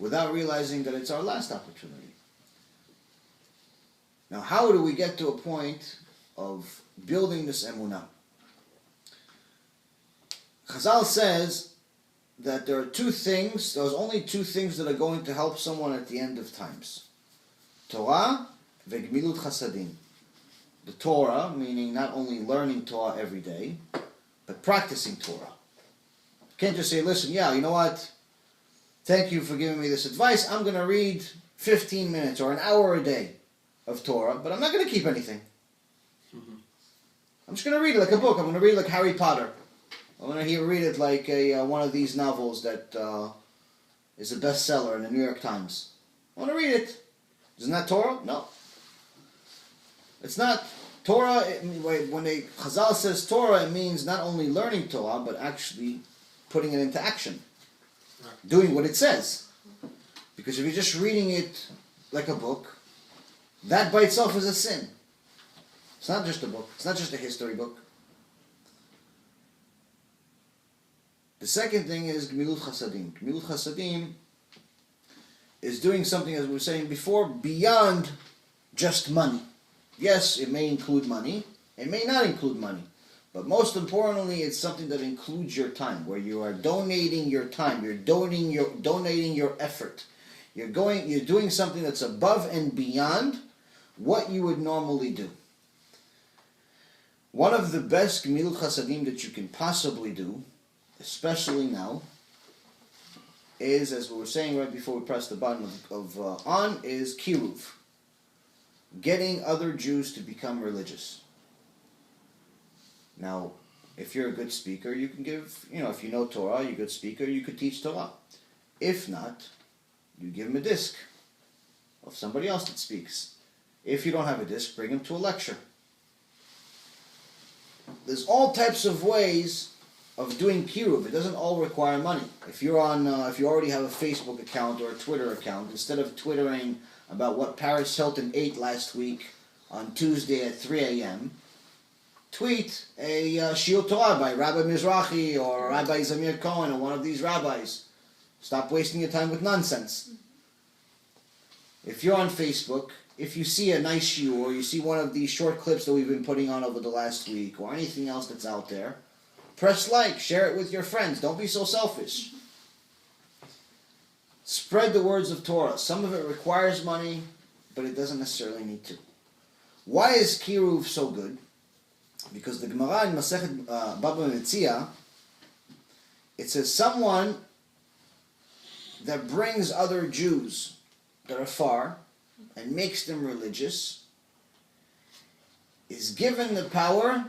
without realizing that it's our last opportunity. Now, how do we get to a point of building this emunah? Chazal says that there's only two things that are going to help someone at the end of times. Torah ve'gmilut chasadim. The Torah, meaning not only learning Torah every day, but practicing Torah. You can't just say, listen, you know what? Thank you for giving me this advice. I'm going to read 15 minutes or an hour a day of Torah, but I'm not going to keep anything. I'm just going to read it like a book. I'm going to read it like Harry Potter. I'm going to read it like one of these novels that is a bestseller in the New York Times. I want to read it. Isn't that Torah? No. It's not. Torah, when Chazal says Torah, it means not only learning Torah, but actually putting it into action. Doing what it says. Because if you're just reading it like a book, that by itself is a sin. It's not just a book. It's not just a history book. The second thing is Gmilut Chasadim. Gmilut Chasadim is doing something, as we were saying before, beyond just money. Yes, it may include money. It may not include money. But most importantly, it's something that includes your time, where you are donating your time. You're donating your effort. You're doing something that's above and beyond what you would normally do. One of the best Gmilut Chasadim that you can possibly do, especially now, is, as we were saying right before we press the button on, is kiruv. Getting other Jews to become religious. Now, if you're a good speaker, you can give, if you know Torah, you're a good speaker, you could teach Torah. If not, you give them a disc of somebody else that speaks. If you don't have a disc, bring them to a lecture. There's all types of ways of doing kiruv. It doesn't all require money. If you already have a Facebook account or a Twitter account, instead of twittering about what Paris Hilton ate last week on Tuesday at 3 a.m., tweet a Shiur Torah by Rabbi Mizrahi or Rabbi Zamir Cohen or one of these rabbis. Stop wasting your time with nonsense. If you're on Facebook, if you see a nice shiur, or you see one of these short clips that we've been putting on over the last week, or anything else that's out there, press like, share it with your friends. Don't be so selfish. Spread the words of Torah. Some of it requires money, but it doesn't necessarily need to. Why is kiruv so good? Because the Gemara in Masechet Baba Metzia, it says someone that brings other Jews that are far and makes them religious is given the power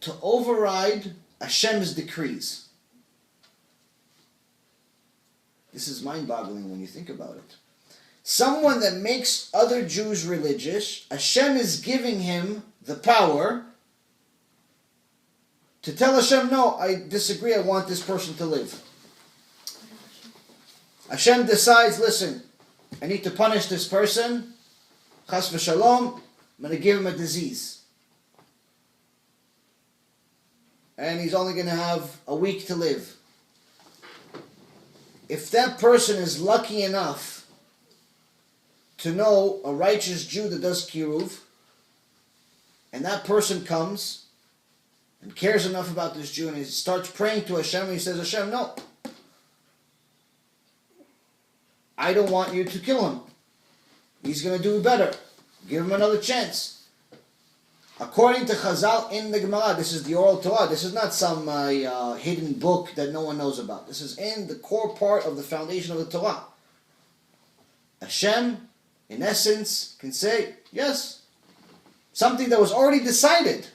to override Hashem's decrees. This is mind-boggling when you think about it. Someone that makes other Jews religious, Hashem is giving him the power to tell Hashem, no, I disagree, I want this person to live. Hashem decides, listen, I need to punish this person, chas v'shalom, I'm going to give him a disease. And he's only going to have a week to live. If that person is lucky enough to know a righteous Jew that does kiruv, and that person comes and cares enough about this Jew, and he starts praying to Hashem, and he says, Hashem, no, I don't want you to kill him. He's going to do better. Give him another chance. According to Chazal in the Gemara, this is the oral Torah. This is not some hidden book that no one knows about. This is in the core part of the foundation of the Torah. Hashem, in essence, can say, yes, something that was already decided,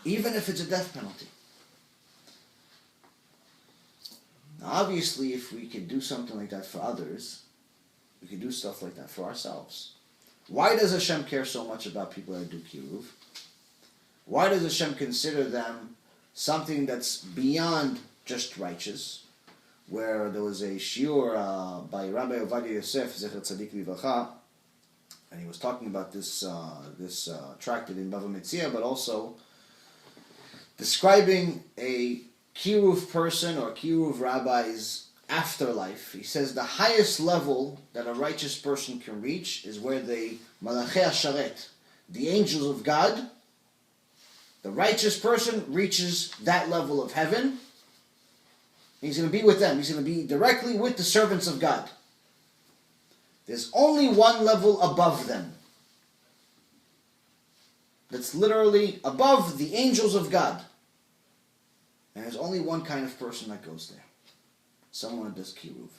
even if it's a death penalty. Now, obviously, if we could do something like that for others, we could do stuff like that for ourselves. Why does Hashem care so much about people that do kiruv? Why does Hashem consider them something that's beyond just righteous? Where there was a shiur by Rabbi Ovadia Yosef, Zecher Tzadik Livracha, and he was talking about this tractate in Bava Metzia, but also describing a kiruv person or kiruv rabbi's afterlife, he says the highest level that a righteous person can reach is where the Malachei Hasharet, the angels of God, the righteous person reaches that level of heaven. He's going to be with them. He's going to be directly with the servants of God. There's only one level above them. That's literally above the angels of God. And there's only one kind of person that goes there. Someone that does kiruv.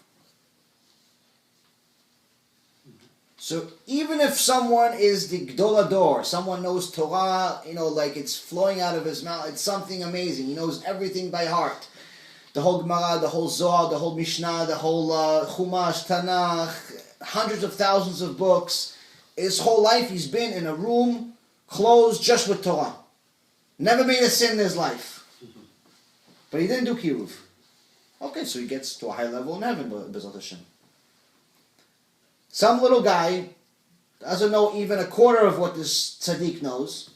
So even if someone is the Gdol Ador, someone knows Torah, like it's flowing out of his mouth, it's something amazing. He knows everything by heart. The whole Gemara, the whole Zohar, the whole Mishnah, the whole Chumash, Tanakh, hundreds of thousands of books. His whole life he's been in a room closed just with Torah. Never made a sin in his life. But he didn't do kiruv. Okay, so he gets to a high level in heaven, B'ezrat Hashem. Some little guy doesn't know even a quarter of what this tzaddik knows,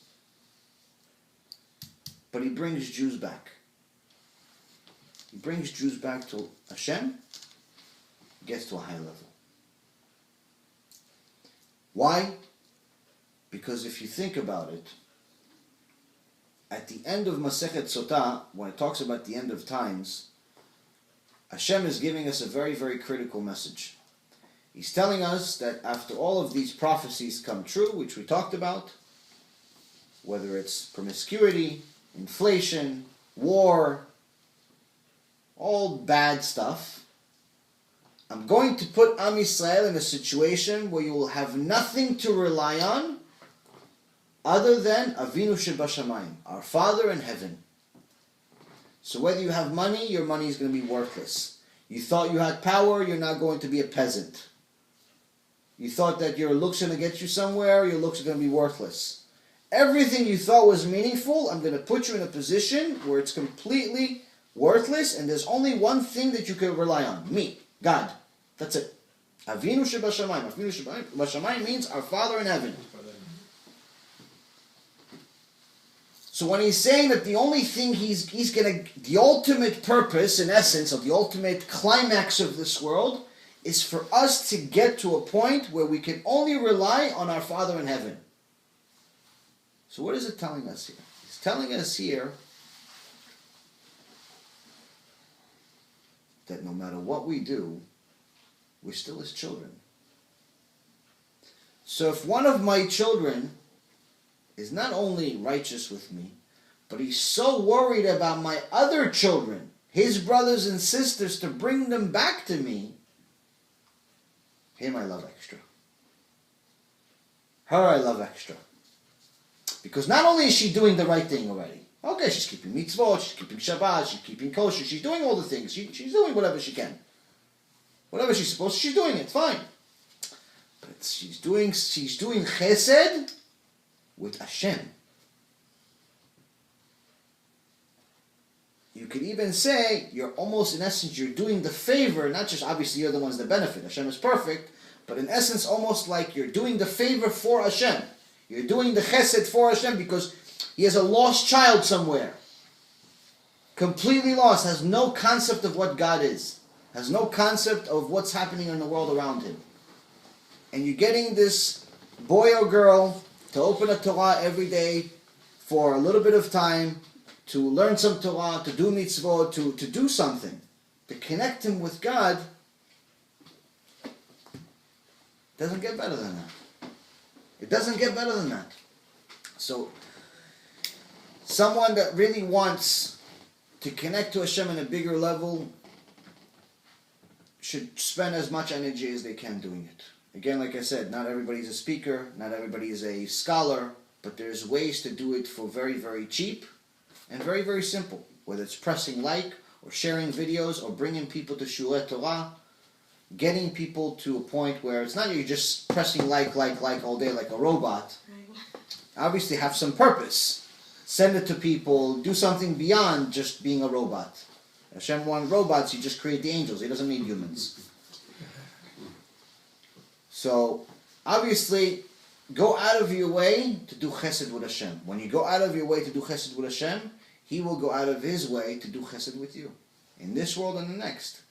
but he brings Jews back. He brings Jews back to Hashem, gets to a high level. Why? Because if you think about it, at the end of Masechet Sotah, when it talks about the end of times, Hashem is giving us a very, very critical message. He's telling us that after all of these prophecies come true, which we talked about, whether it's promiscuity, inflation, war, all bad stuff, I'm going to put Am Yisrael in a situation where you will have nothing to rely on other than Avinu Shebashamayim, our Father in heaven. So whether you have money, your money is going to be worthless. You thought you had power, you're now going to be a peasant. You thought that your looks are going to get you somewhere, your looks are going to be worthless. Everything you thought was meaningful, I'm going to put you in a position where it's completely worthless, and there's only one thing that you can rely on. Me, God. That's it. Avinu Shebashamayim. Avinu Shebashamayim means our Father in heaven. So when he's saying that the only thing he's going to, the ultimate purpose, in essence, of the ultimate climax of this world, is for us to get to a point where we can only rely on our Father in heaven. So what is it telling us here? It's telling us here that no matter what we do, we're still his children. So if one of my children is not only righteous with me, but he's so worried about my other children, his brothers and sisters, to bring them back to me, him I love extra. Her I love extra. Because not only is she doing the right thing already, okay, she's keeping mitzvot, she's keeping Shabbat, she's keeping kosher, she's doing all the things, she's doing whatever she can. Whatever she's supposed to, she's doing it, fine. But she's doing chesed with Hashem. You could even say, you're almost, in essence, you're doing the favor, not just obviously you're the ones that benefit, Hashem is perfect, but in essence almost like you're doing the favor for Hashem. You're doing the chesed for Hashem because he has a lost child somewhere. Completely lost, has no concept of what God is. Has no concept of what's happening in the world around him. And you're getting this boy or girl to open a Torah every day for a little bit of time, to learn some Torah, to do mitzvot, to do something, to connect him with God. Doesn't get better than that. It doesn't get better than that. So, someone that really wants to connect to Hashem on a bigger level should spend as much energy as they can doing it. Again, like I said, not everybody's a speaker, not everybody is a scholar, but there's ways to do it for very, very cheap and very, very simple. Whether it's pressing like, or sharing videos, or bringing people to Shulei Torah, getting people to a point where it's not you're just pressing like all day like a robot. Obviously have some purpose. Send it to people, do something beyond just being a robot. Hashem wanted robots, you just create the angels. He doesn't need humans. So, obviously, go out of your way to do chesed with Hashem. When you go out of your way to do chesed with Hashem, He will go out of His way to do chesed with you. In this world and the next.